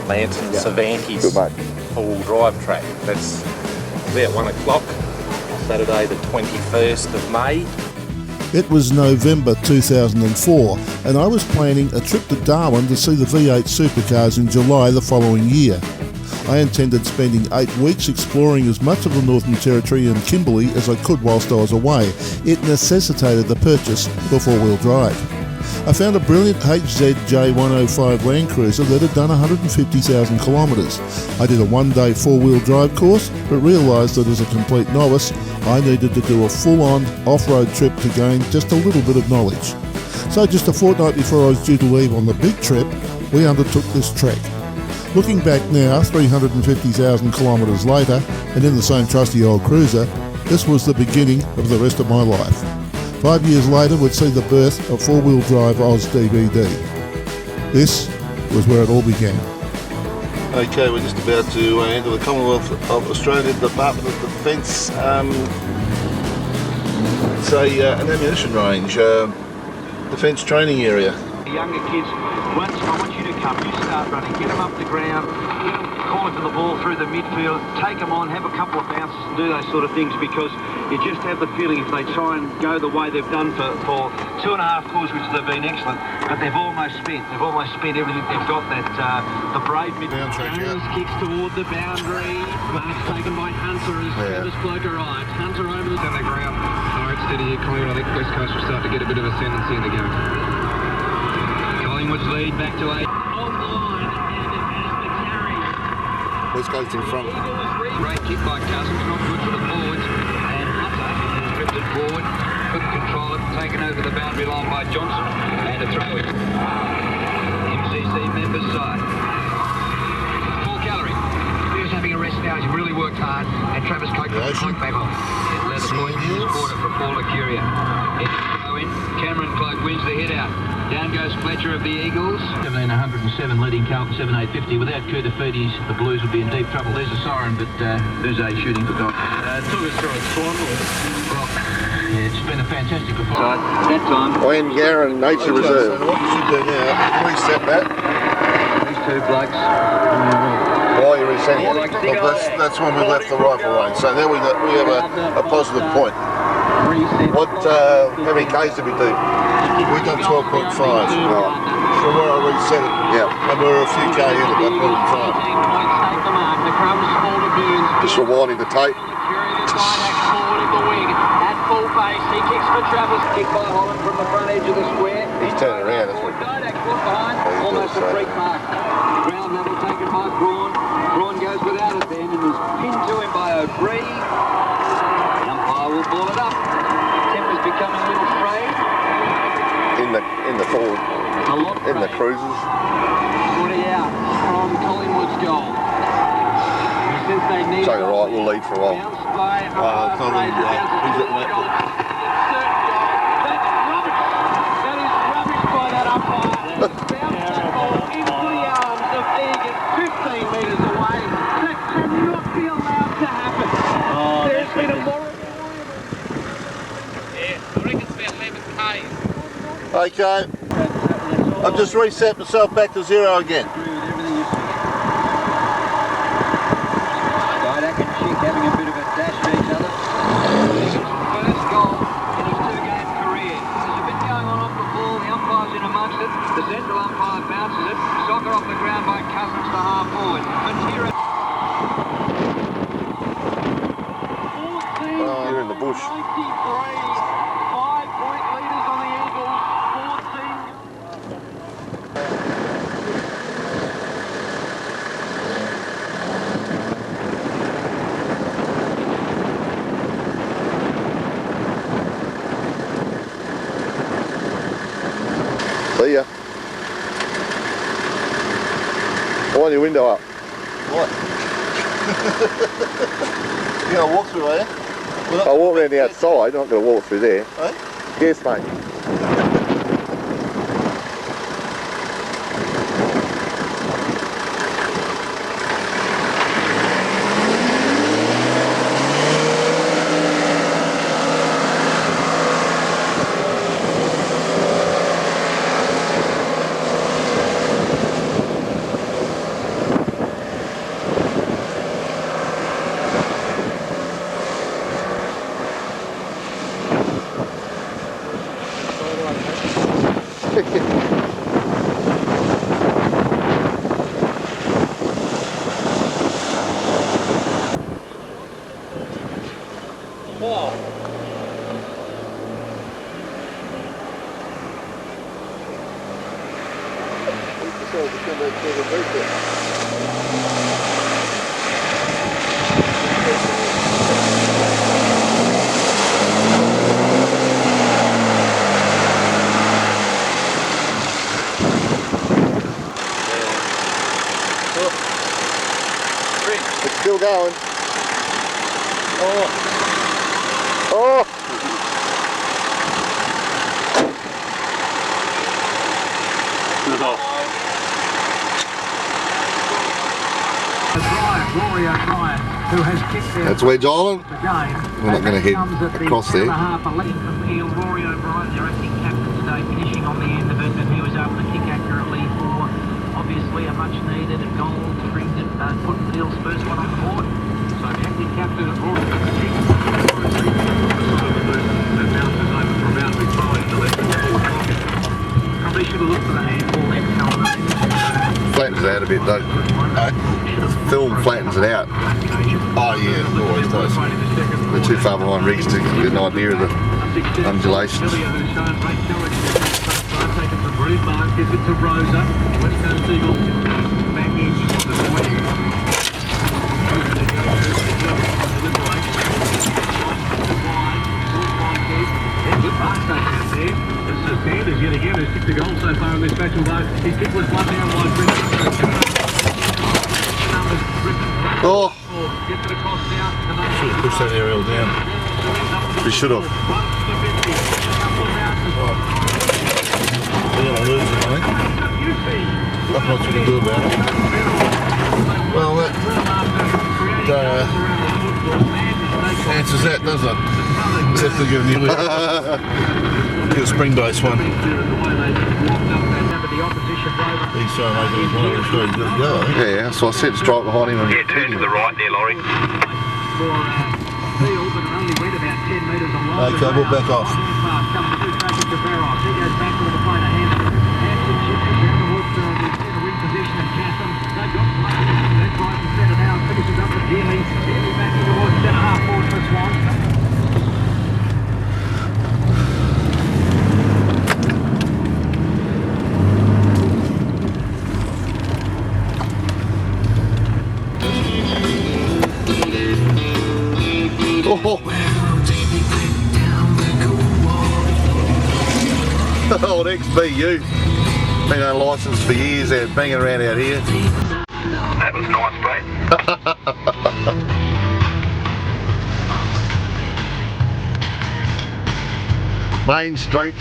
Lancelin Cervantes all-wheel drive track. That's about 1 o'clock, Saturday the 21st of May. It was November 2004 and I was planning a trip to Darwin to see the V8 supercars in July the following year. I intended spending 8 weeks exploring as much of the Northern Territory and Kimberley as I could whilst I was away. It necessitated the purchase of a four-wheel drive. I found a brilliant HZJ105 Land Cruiser that had done 150,000 kilometres. I did a one-day four-wheel drive course, but realised that as a complete novice, I needed to do a full-on off-road trip to gain just a little bit of knowledge. So just a fortnight before I was due to leave on the big trip, we undertook this trek. Looking back now, 350,000 kilometres later, and in the same trusty old cruiser, this was the beginning of the rest of my life. 5 years later would see the birth of four-wheel drive Oz DVD. This was where it all began. Okay, we're just about to enter the Commonwealth of Australia Department of Defence. It's an ammunition range, defence training area. The younger kids, once I want you to come, you start running, get them up the ground, get them calling for the ball through the midfield, take them on, have a couple of bounces and do those sort of things, because you just have the feeling if they try and go the way they've done for 2.5 tours, which they've been excellent, but they've almost spent everything they've got. That the brave midfield kicks toward the boundary, marks taken by Hunter as Travis Bloke arrives. Hunter over the ground. No, it's steady here, Collingwood. I think West Coast will start to get a bit of ascendancy in the game. Collingwood's lead back to 8. West Coast in front. Great kick by Cousins, not good for the forwards. And Hunter drifted forward, couldn't control it, taken over the boundary line by Johnson, and a throw in. MCC members side. Paul Gallery, he was having a rest now, he's really worked hard, and Travis Coke put the cloak back on. Leather point in this quarter for Paul Curia. Cameron Cloak wins the hit out. Down goes Fletcher of the Eagles. 1707 leading Carlton 7850. Without Kurtafidis, the Blues would be in deep trouble. There's a siren, but who's a shooting for God? Took us through a Swan. Well, yeah, it's been a fantastic performance. That time. Ian Garron, Nature Reserve. So what you should do now, reset that. These two blokes. Why are you resetting it? Well, that's when we left the rifle range. So there we have a positive point. What, how many Ks did we do? We've done 12.5. So where I reset it, and we're a few K in at that point in time. Just rewinding the tape. At full base, he kicks for Travis. Kick by Holland from the front edge of the square. He's turning around, isn't he? Almost a freak mark. Ground level taken by Braun. Braun goes without it then and is pinned to him by O'Brien. The umpire will ball it up. Temper's becoming a little frayed. In the forward, in the cruisers. 40 out from Collingwood's goal. Since they need so you're right, we'll lead for a while. Collingwood, he's at net. That's rubbish. That is rubbish by that umpire. Bounced the ball into the arms of Egan, 15 metres away. That cannot be allowed to happen. There's been a moral. Yeah, I reckon it's about 11 Ks. Okay, I've just reset myself back to 0 again. Didak and Chick having a bit of a dash for each other. First goal in his 2-game career. There's a bit going on off the ball, the umpire's in amongst it. The central umpire bounces it. Soccer off the ground by Cousins to half forward. Matera. You're in the bush. 93. 5-point leaders on the Eagles. 14. See ya. Wind your window up. What? You gonna walk through there? I'll walk around the outside, I'm not going to walk through there. Eh? Yes, mate. Wow. It's still going. Oh. Oh! Who has kicked out That's Wedge Island. the game. We're not going to head across there. Rory O'Brien, their acting captain today, finishing on the end of it, and he was able to kick accurately for obviously a much needed goal to bring it, put Neil's first one on board. So acting captain of Rory probably should have looked for the handball then. Flattens it out a bit though. The film flattens it out. Oh yeah, it always does. We're too far behind Riggs to get an idea of the undulations. Sanders yet again has kicked the goal so far in this match, although his kick was one down by Oh! Gets it across now. Should have pushed that aerial down. We should have. They're going to lose it, I think. Nothing else we can do about it. Well, that answers that, doesn't it? Except to give a spring base one. He's trying to make it one of the sure he's got to go, I think. Yeah, so I said straight behind him. And Yeah, turn to the right there, Laurie. Okay, we'll back off. Old XBU. Been unlicensed for years out banging around out here. That was nice, mate. Main Street,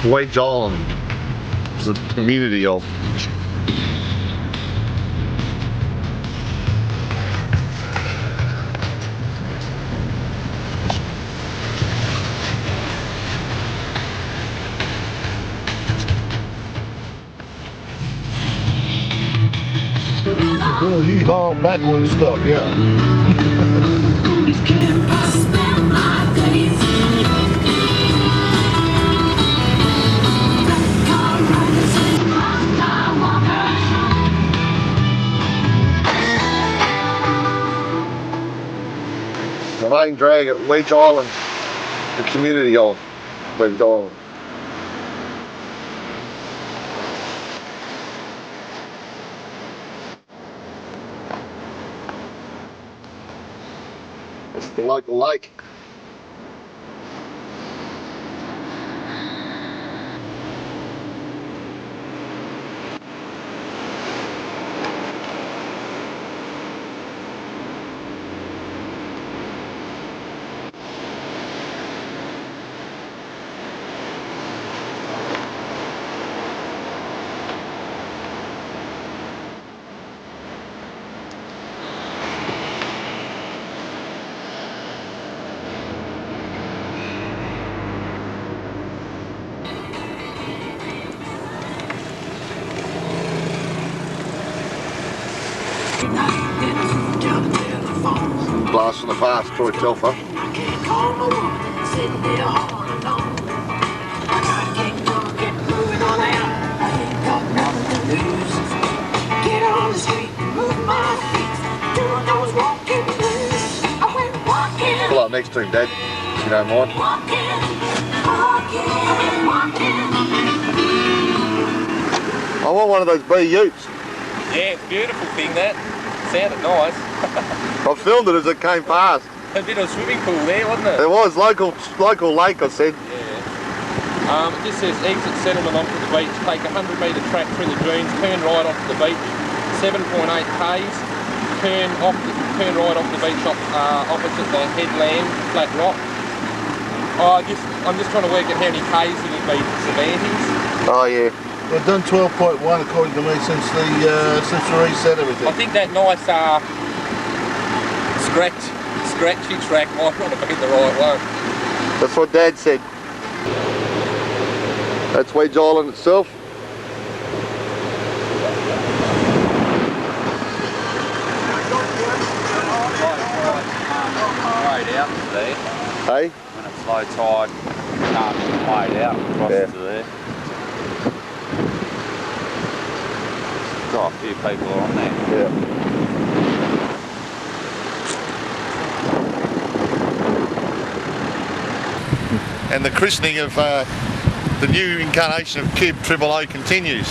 Wedge Island. It's a community of. Well, you haul backwards stuff, yeah. The main drag at Wedge Island, the community of Wedge Island. It's the local lake. Blast from the past, Troy Telfer. Pull up next to him, Dad, if you don't mind. I want one of those bee utes. Yeah, it's a beautiful thing that. Sounded nice. I filmed it as it came past. A bit of a swimming pool there, wasn't it? It was local lake, I said. Yeah. It just says exit settlement onto the beach, take a 100-metre track through the dunes, turn right onto the beach, 7.8 k's, turn right off the beach opposite the headland, flat rock. I'm just trying to work out how many k's it'll be to Cervantes. Oh yeah. We've done 12.1 according to me since we reset everything. I think that nice scratchy track might not have been the right one. That's what Dad said. That's Wedge Island itself. Wade out to there. Hey? When it's low tide, can't wade out across to there. Got a few people on there. Yeah. And the christening of the new incarnation of Cube Triple O continues.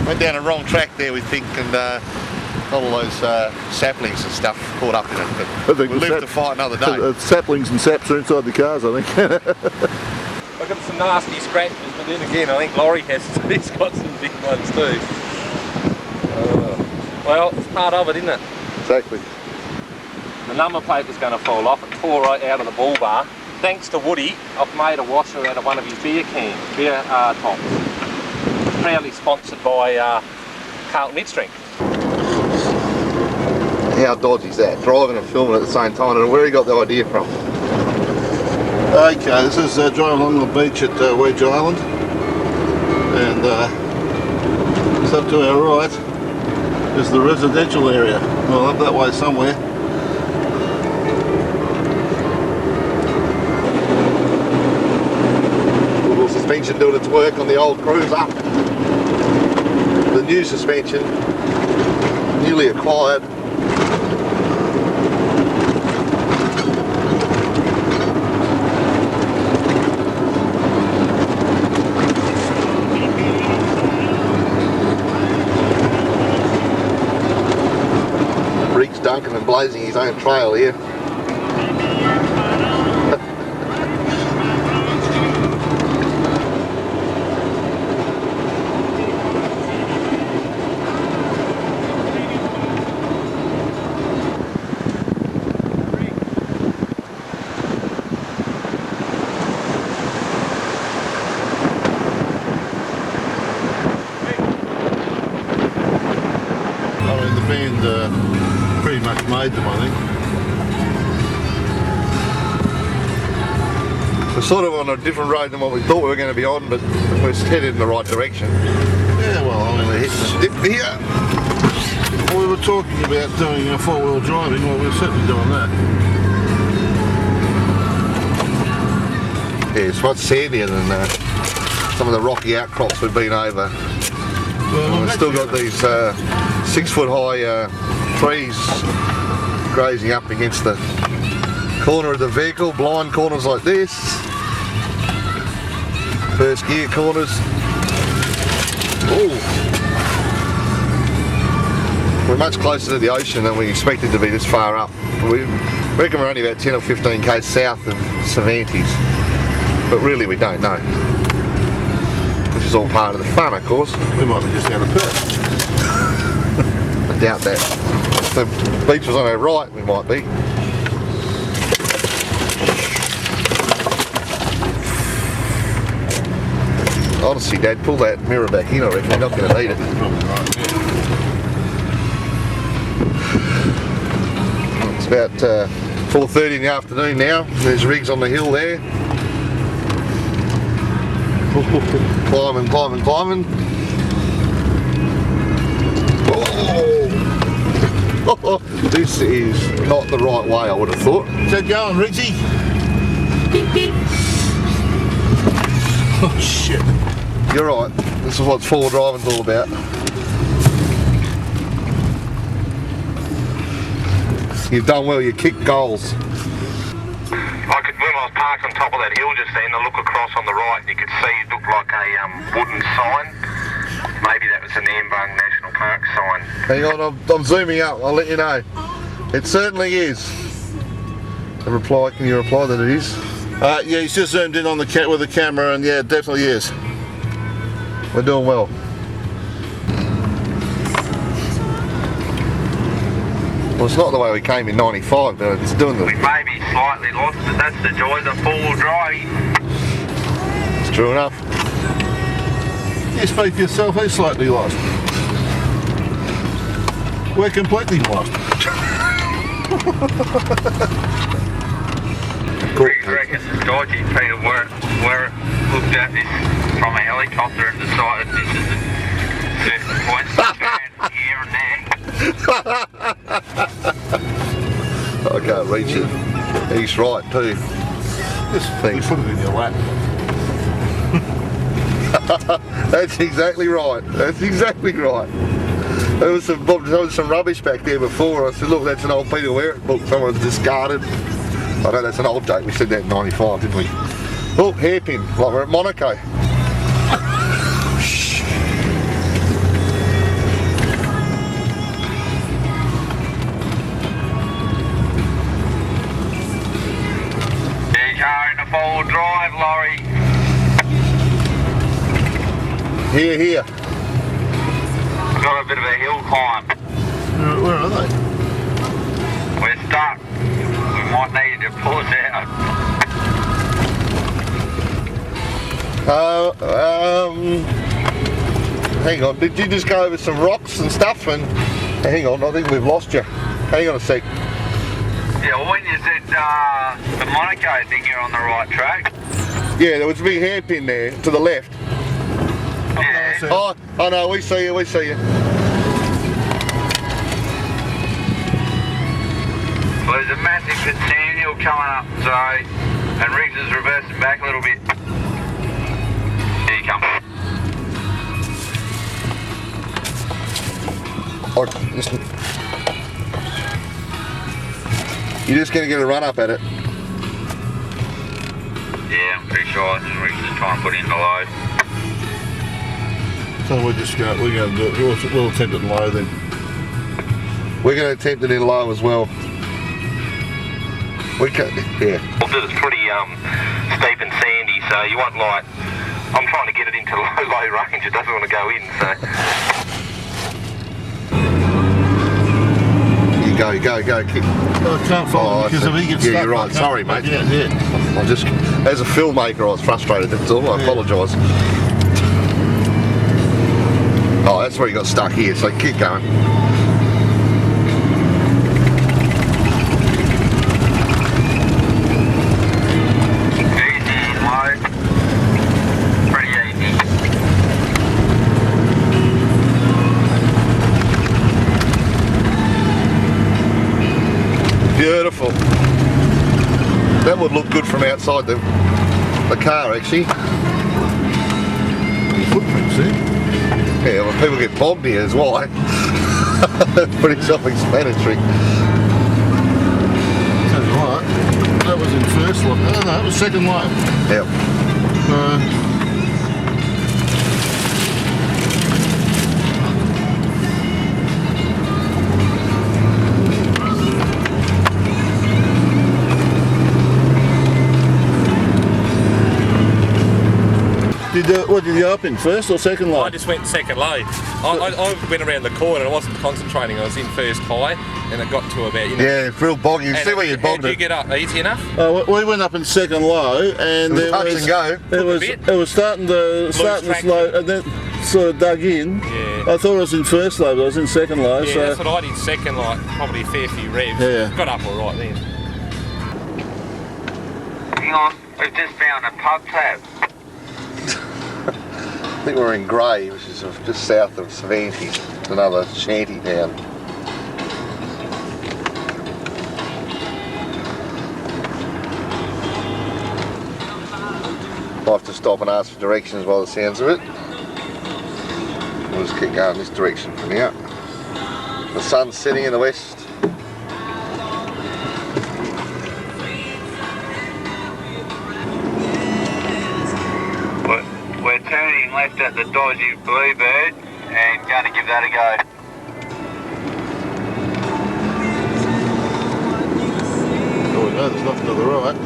Went down a wrong track there, we think, and all those saplings and stuff caught up in it. But we'll live to fight another day. Saplings and saps are inside the cars, I think. I've got some nasty scratches, but then again, I think Laurie has too. He's got some big ones too. Well, it's part of it, isn't it? Exactly. The number plate was going to fall off. It tore right out of the bull bar. Thanks to Woody, I've made a washer out of one of his beer tops. Proudly sponsored by Carlton Midstream. How dodgy is that? Driving and filming at the same time. I don't know where he got the idea from. Okay, this is driving along the beach at Wedge Island, and it's up to our right is the residential area. Well, up that way somewhere. Little suspension doing its work on the old cruiser. The new suspension, newly acquired. Duncan and blazing his own trail here. I mean, the band pretty much made them, I think. We're sort of on a different road than what we thought we were going to be on, but we're headed in the right direction. Yeah, well, I mean, We're hitting a dip here. we were talking about doing four-wheel driving. Well, we're certainly doing that. Yeah, it's much sandier than some of the rocky outcrops we've been over. Well, We've still got these 6 foot high trees grazing up against the corner of the vehicle, blind corners like this, first gear corners. Ooh. We're much closer to the ocean than we expected to be this far up. We reckon we're only about 10 or 15 k's south of Cervantes, but really we don't know. Which is all part of the fun, of course. we might be just out of Perth. I doubt that. If the beach was on our right, we might be. Honestly, Dad, pull that mirror back in, I reckon. You're not going to need it. Probably right, yeah. It's about 4:30 in the afternoon now. There's rigs on the hill there. Climbing, climbing, climbing. Oh, this is not the right way, I would have thought. Keep going, Riggsy. Oh shit. You're right. This is what four-wheel driving's all about. You've done well. You kicked goals. that hill just then, I look across on the right and you could see it looked like a wooden sign. Maybe that was an Ambung National Park sign. Hang on, I'm zooming up, I'll let you know. It certainly is. A reply, can you reply that it is? Yeah, he's just zoomed in on the with the camera and yeah, it definitely is. We're doing well. Well, it's not the way we came in 95, but it's doing the... We may be slightly lost, but that's the joys of four-wheel drive. It's true enough. You speak for yourself, who's slightly lost? We're completely lost. I reckon dodgy Peter were looked at this from a helicopter and decided this is a certain points here and there. I can't reach it. He's right too. This thing. You put it in your lap. That's exactly right. That's exactly right. There was some rubbish back there before. I said, look, that's an old Peter Wherrett book someone's discarded. I know that's an old joke. We said that in 95, didn't we? Oh, hairpin, like we're at Monaco. Car in the four-wheel drive lorry. Here, here. We've got a bit of a hill climb. Where are they? We're stuck. We might need to pull us out. Hang on, did you just go over some rocks and stuff and... Hang on, I think we've lost you. Hang on a sec. Yeah, well, when you said the Monaco, I think you're on the right track. Yeah, there was a big hairpin there to the left. Yeah. Oh, no, we see you, we see you. Well, there's a massive continual coming up, so, and Riggs is reversing back a little bit. Here you come. Oh, listen. You're just going to get a run up at it. Yeah, I'm pretty sure Riggs is trying to put in the load. So we're going to do it. We'll attempt it in low then. We're going to attempt it in low as well. We can, yeah. Well, it's pretty steep and sandy, so you want like, I'm trying to get it into low range. It doesn't want to go in, so. Go. Keep. I can't follow because if he gets stuck. Yeah, you're right. Sorry, mate. Yeah. I just, as a filmmaker, I was frustrated. That's all. I apologise. Oh, that's where he got stuck here. So keep going. Easy, low. Pretty easy. Beautiful. That would look good from outside the car, actually. Footprints, eh? Yeah, well, people get bogged here as well. That's pretty self-explanatory. Tell you what, that was in first line. No, that was second line. Yep. What did you up in, first or second line? I just went second low. I went around the corner and I wasn't concentrating. I was in first high and it got to about, you know. Yeah, real boggy. You see where you bogged it. How did you get up? Easy enough? We went up in second low and it was touch and go. It was starting to slow and then sort of dug in. Yeah. I thought I was in first low, but I was in second low. Yeah, so that's what I did second, like probably a fair few revs. Yeah. Got up all right then. Hang on, we've just found a pub tab. I think we're in Grey, which is just south of Cervantes. It's another shanty town. I'll have to stop and ask for directions by the sounds of it. We'll just keep going this direction from here. The sun's setting in the west. the dodgy Bluebird and going to give that a go. Oh no, there's nothing to the right.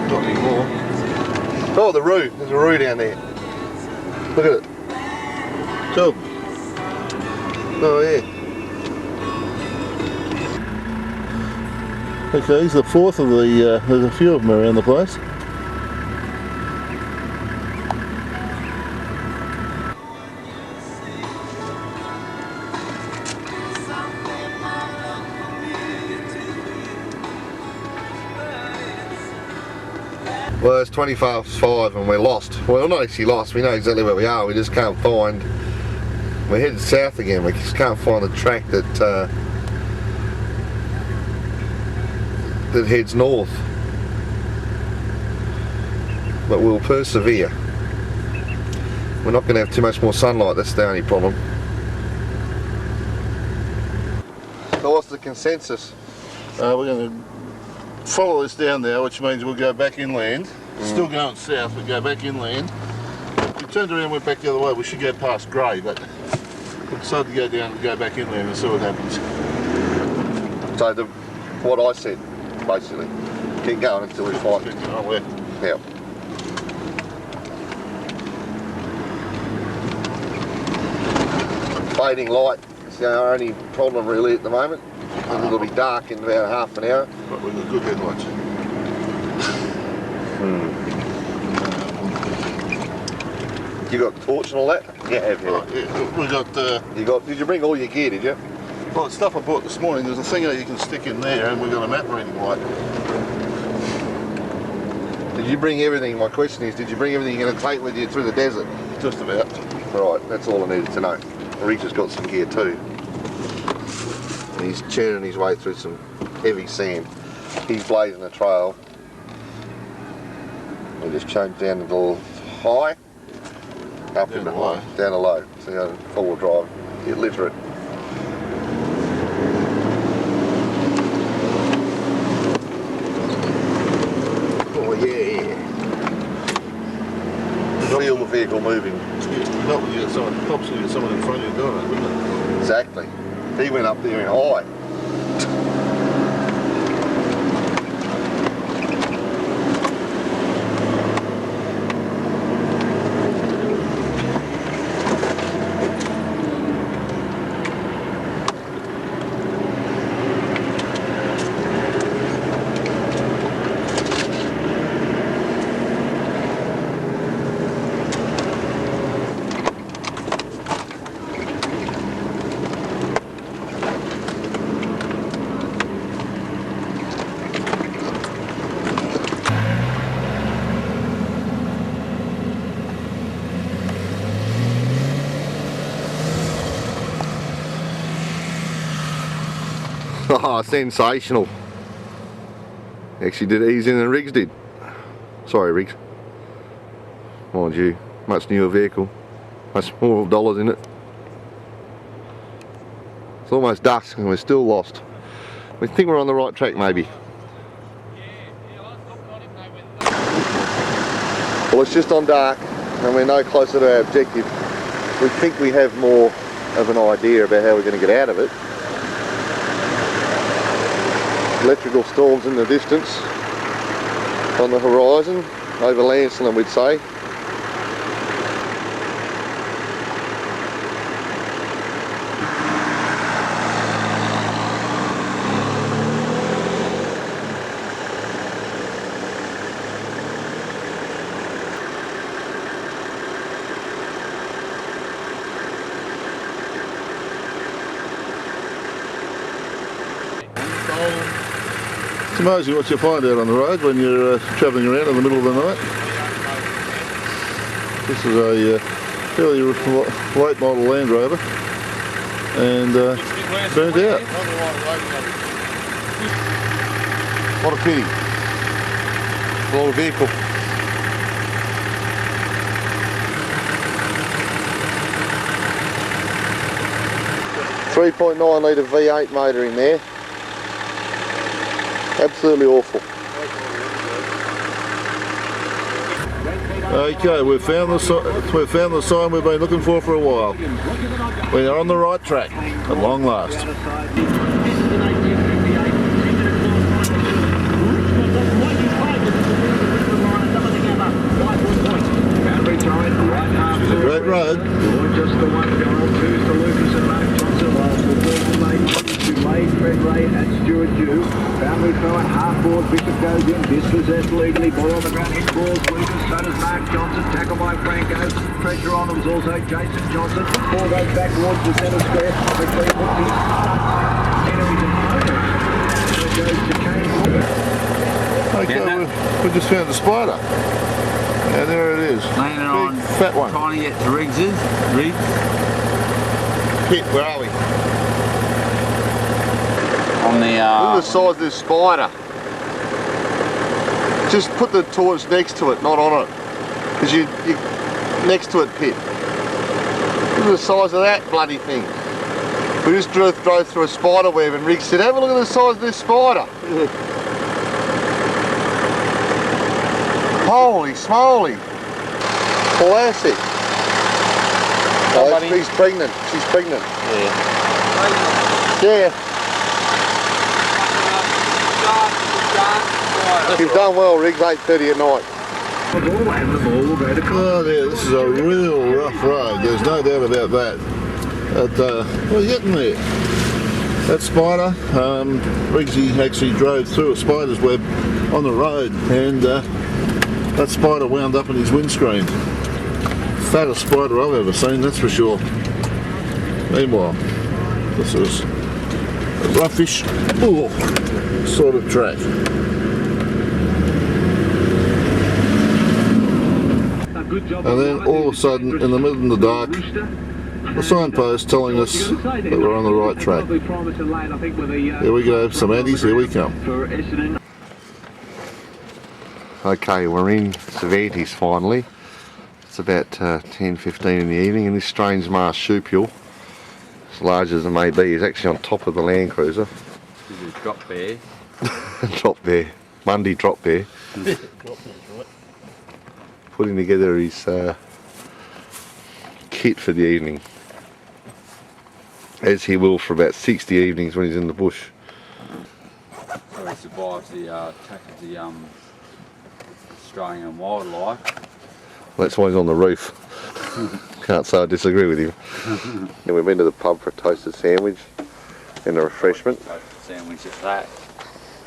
Not anymore. Oh, the roo. There's a roo down there. Look at it. Job. Oh yeah. Okay, he's the fourth of the, there's a few of them around the place. Well, it's 25 and we're lost. Well, not actually lost, we know exactly where we are, we just can't find, we're headed south again, we just can't find the track that that heads north. But we'll persevere. We're not going to have too much more sunlight, that's the only problem. So what's the consensus? We're going to follow this down there, which means we'll go back inland. Still going south, we go back inland. If we turned around and went back the other way, we should go past Grey, but we'll decide to go down and go back inland and see what happens. So what I said, basically, keep going until we find it. Oh, yeah. Fading light is our only problem really at the moment. It'll be dark in about half an hour. But we've got good headlights. You got torch and all that? Yeah, yeah. We got. Did you bring all your gear? Did you? Well, the stuff I bought this morning. There's a thing that you can stick in there, and we've got a map reading light. Did you bring everything? My question is, did you bring everything you're going to take with you through the desert? Just about. Right. That's all I needed to know. Riggs has got some gear too. And he's churning his way through some heavy sand. He's blazing a trail. We just changed down to the high, up into high, down to low. So you know, four-wheel drive, illiterate. Oh yeah. Feel the vehicle moving. Not when you get someone, pops when you get someone in front of you doing it, wouldn't it? Exactly. He went up there in high. Oh, sensational. Actually did it easier than Riggs did. Sorry Riggs. Mind you, much newer vehicle. Much more dollars in it. It's almost dusk and we're still lost. We think we're on the right track maybe. Well, it's just on dark and we're no closer to our objective. We think we have more of an idea about how we're going to get out of it. Electrical storms in the distance, on the horizon, over Lancelin we'd say. It's amazing what you find out on the road when you're travelling around in the middle of the night. This is a fairly late model Land Rover and burnt out. What a pity. What a vehicle. .9 litre V8 motor in there. Absolutely awful. Okay, we've found the sign we've been looking for a while. We are on the right track, at long last. It's a great road. Just the one goal, two to Lucas and Mark Johnson, while the third mate to Wade, Fred Ray and Stuart Dew. Family throw at half board, Bishop goes in, dispossessed legally, ball on the ground, hit balls Lucas, so does Mark Johnson, tackle by Franco, pressure on him was also Jason Johnson, ball goes back towards the centre square, quickly puts his enemies in focus, so it goes to Kane. Okay, we just found the spider. Yeah, there it is. Landing on fat one. trying to get to Riggs's. Pit, where are we? On the Look at the size of this spider. Just put the torch next to it, not on it. Because you next to it, Pit. Look at the size of that bloody thing. We just drove through a spider web and Rick said, have a look at the size of this spider. Holy smoly! Classic. Oh, he's pregnant. She's pregnant. Yeah. You've done well, Riggs. 8:30 at night. Oh dear, this is a real rough road. There's no doubt about that. But we're getting there. That spider, Riggsy actually drove through a spider's web on the road, and that spider wound up in his windscreen. Fattest spider I've ever seen, that's for sure. Meanwhile, this is a roughish sort of track. And then all of a sudden, in the middle of the dark, the signpost telling us that we're on the right track. Here we go, some Andes, here we come. Okay, we're in Cervantes finally. It's about 10:15 in the evening, and this strange Mars shoepill, as large as it may be, is actually on top of the Land Cruiser. This is drop bear. Drop bear. Monday drop bear. Putting together his kit for the evening. As he will for about 60 evenings when he's in the bush. So he survives the attack of the Australian wildlife. Well, that's why he's on the roof. Can't say I disagree with him. And we've been to the pub for a toasted sandwich and a refreshment. Toasted sandwich at that.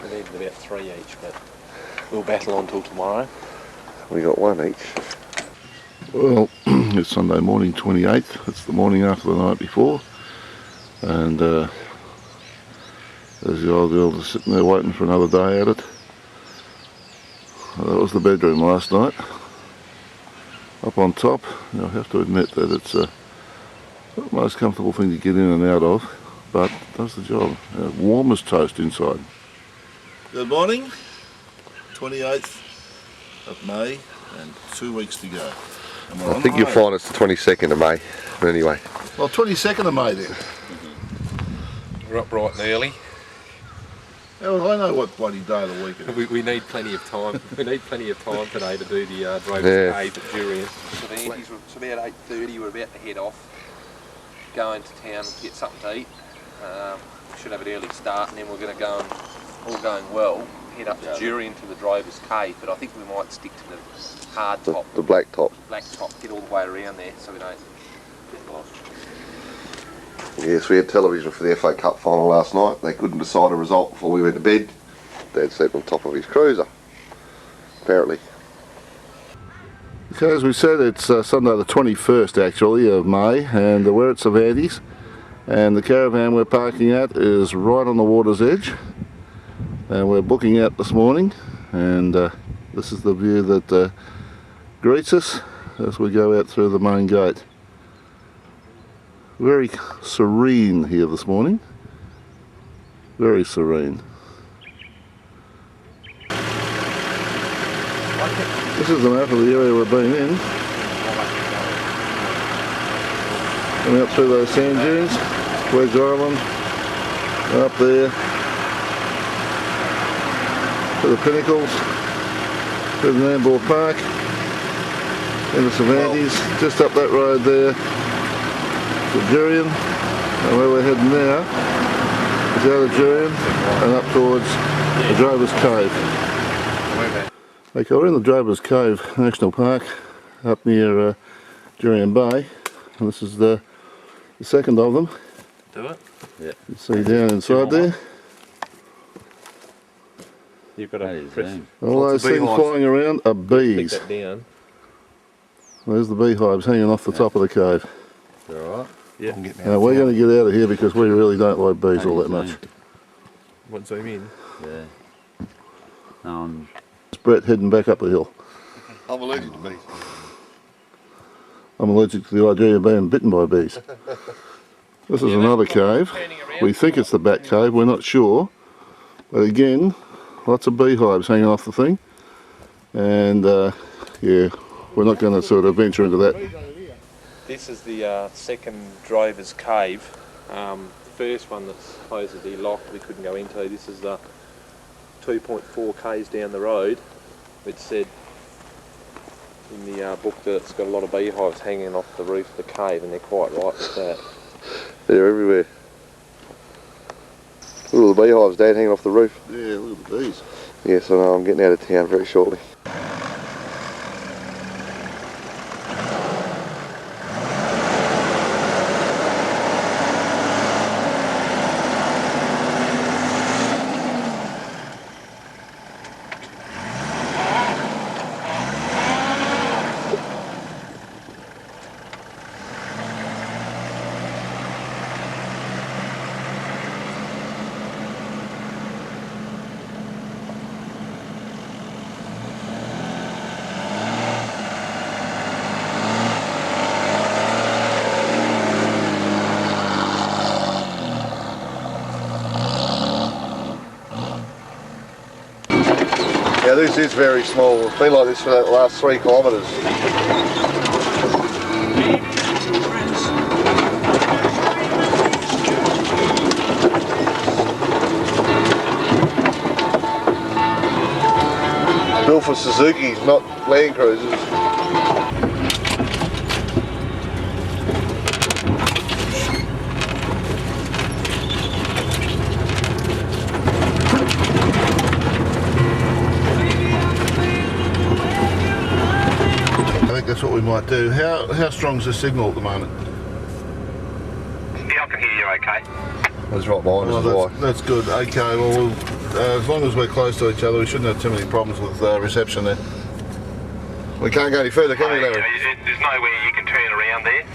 We needed about 3 each, but we'll battle on till tomorrow. We got one each. Well, it's Sunday morning, 28th. It's the morning after the night before, and there's the old girl just sitting there waiting for another day at it. That was the bedroom last night. Up on top, I have to admit that it's not the most comfortable thing to get in and out of, but it does the job. Warm as toast inside. Good morning, 28th of May, and 2 weeks to go. I think you'll find it's the 22nd of May, but anyway. Well, 22nd of May then. We're up bright and early. How would I know what bloody day of the week it is? We need plenty of time. We need plenty of time today to do the Drover's Cave at Jurien. Cervantes, it's about 8:30. We're about to head off, go into town, get something to eat. We should have an early start, and then we're going to go and, all going well, head up to Jurien to the Drover's Cave. But I think we might stick to the hard top, The black top. get all the way around there so we don't get lost. Yes, we had television for the FA Cup final last night. They couldn't decide a result before we went to bed. Dad slept on top of his cruiser, apparently. Okay, as we said, it's Sunday the 21st actually of May, and we're at Cervantes, and the caravan we're parking at is right on the water's edge, and we're booking out this morning, and this is the view that greets us as we go out through the main gate. Very serene here this morning, very serene. This is the map of the area we've been in. Coming up through those sand dunes, Wedge Island, up there to the pinnacles, through the Nambour Park, in the Cervantes, just up that road there to Jurien, and where we're heading now is out of Jurien and up towards the Drovers Cove. Okay, we're in the Drovers Cove National Park up near Jurien Bay, and this is the second of them. Do it? Yeah. You see down inside there. You've got to press. All those things flying around are bees. Click that down. There's the beehives hanging off the top of the cave. Alright. Yeah. Now we're going to get out of here because we really don't like bees all that much. Want to zoom in? Yeah. It's Brett heading back up the hill. I'm allergic to bees. I'm allergic to the idea of being bitten by bees. This is another cave. We think it's the Bat Cave, we're not sure. But again, lots of beehives hanging off the thing. And yeah, we're not going to sort of venture into that. This is the second Drovers Cave. The first one that's supposedly locked, we couldn't go into. This is the 2.4 k's down the road, which said in the book that it's got a lot of beehives hanging off the roof of the cave, and they're quite right with that. They're everywhere. Look at all the beehives, Dad, hanging off the roof. Yeah, look at the bees. Yes, I know, I'm getting out of town very shortly. Yeah, this is very small. It's been like this for the last 3 kilometres. Built for Suzuki's, not Land Cruisers. That's what we might do. How strong's the signal at the moment? Yeah, I can hear you okay. That's right behind us. That's good. Okay, well, as long as we're close to each other, we shouldn't have too many problems with reception there. We can't go any further, can we, Larry? There's nowhere you can turn around there.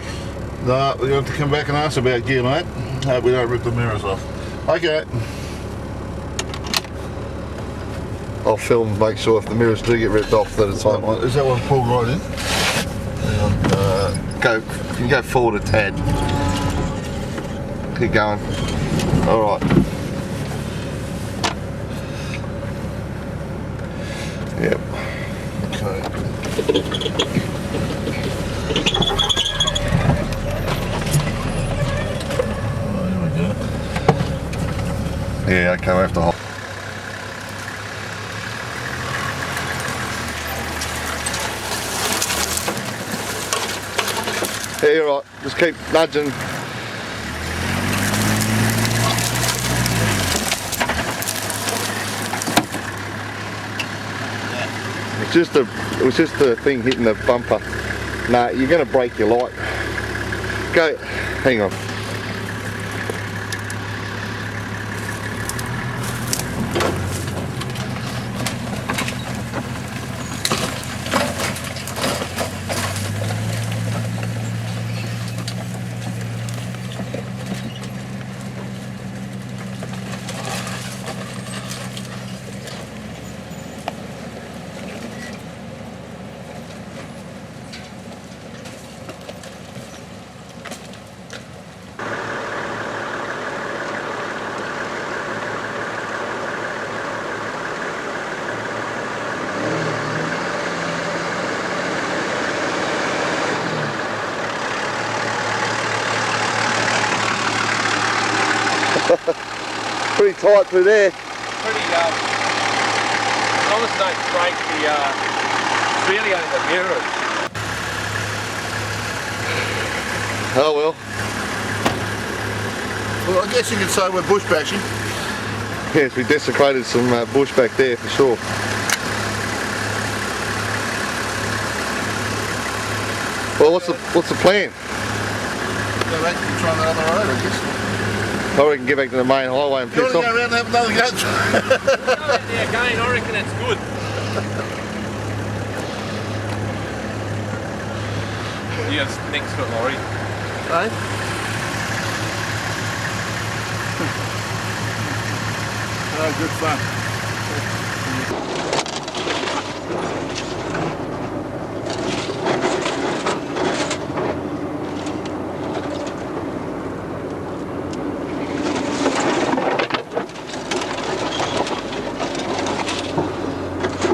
No, we're going to have to come back and ask about gear, mate. Hope we don't rip the mirrors off. Okay. I'll film, make sure if the mirrors do get ripped off that it's on. Is that one pulled right in? You can go forward a tad. Keep going. Alright. Yep. Okay. There we go. Yeah, okay, we have to hold. Yeah, you're right. Just keep nudging. It was just the thing hitting the bumper. Nah, you're going to break your light. Go. Hang on. Pretty tight through there. Pretty, as long as they don't break the, really only the mirrors. Oh well. Well, I guess you could say we're bush bashing. Yes, we desecrated some bush back there for sure. Well, what's the plan? Go back and try that other road, I guess. I reckon get back to the main highway and You piss want to off. go around and have another go? Go out there again, I reckon that's good. Yes, next to it, Laurie. Eh? Oh, good fun.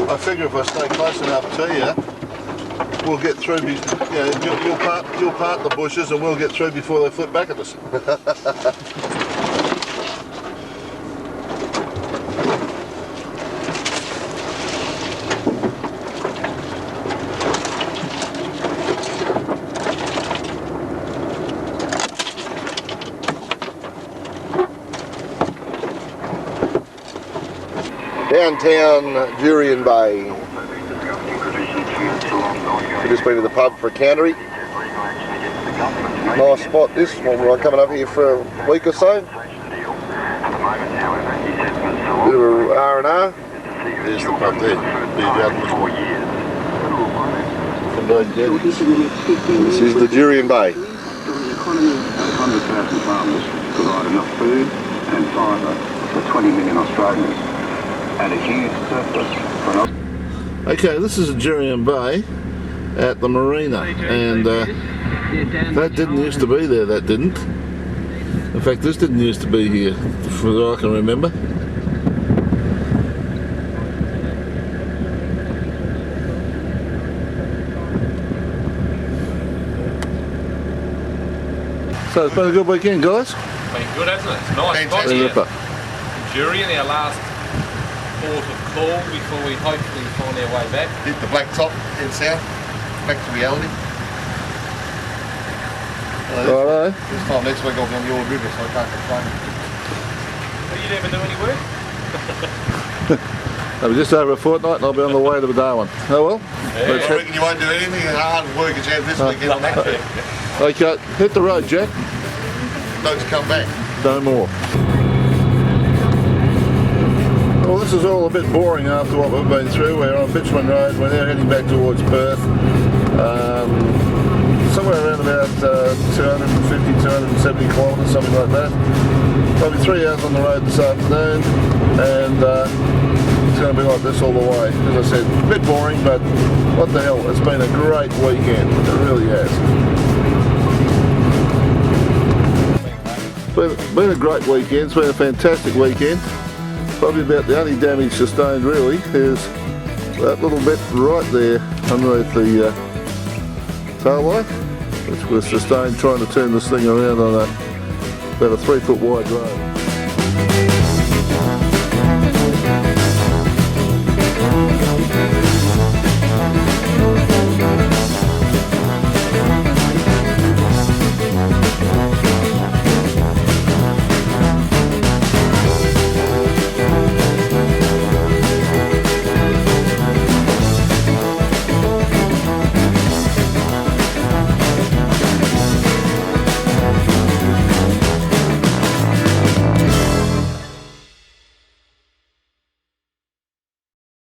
I figure if I stay close enough to you, we'll get through. You'll part the bushes, and we'll get through before they flip back at us. Downtown Jurien Bay. We've just been to the pub for a cannery. Nice spot this, when we're coming up here for a week or so. Bit of a R&R. There's the pub there. This is the Jurien Bay. The economy of 100,000 farmers provide enough food and fibre for 20 million Australians, and a huge surplus for an Okay, this is a Jurien Bay at the marina, and that didn't used to be there, that didn't. In fact, this didn't used to be here, from what I can remember. So it's been a good weekend, guys. Been good, hasn't it? It's nice. Fantastic. Jurien, our last port of call before we hopefully find our way back. Hit the black top, head south, back to reality. Righto. This time next week I'll be on the Ord River, so I can't complain. Will you never do any work? It'll be just over a fortnight and I'll be on the way to Darwin. Oh well. Yeah. Let's I reckon you won't do anything hard work as you have this weekend on that trip. Okay, hit the road, Jack. Don't come back. No more. Well, this is all a bit boring after what we've been through. We're on Pitchman Road. We're now heading back towards Perth. Somewhere around about 250, 270 kilometres, something like that. Probably 3 hours on the road this afternoon, and it's going to be like this all the way. As I said, a bit boring, but what the hell, it's been a great weekend. It really has. Been a great weekend. It's been a fantastic weekend. Probably about the only damage sustained really is that little bit right there underneath the tail light, which was sustained trying to turn this thing around on about a 3 foot wide road.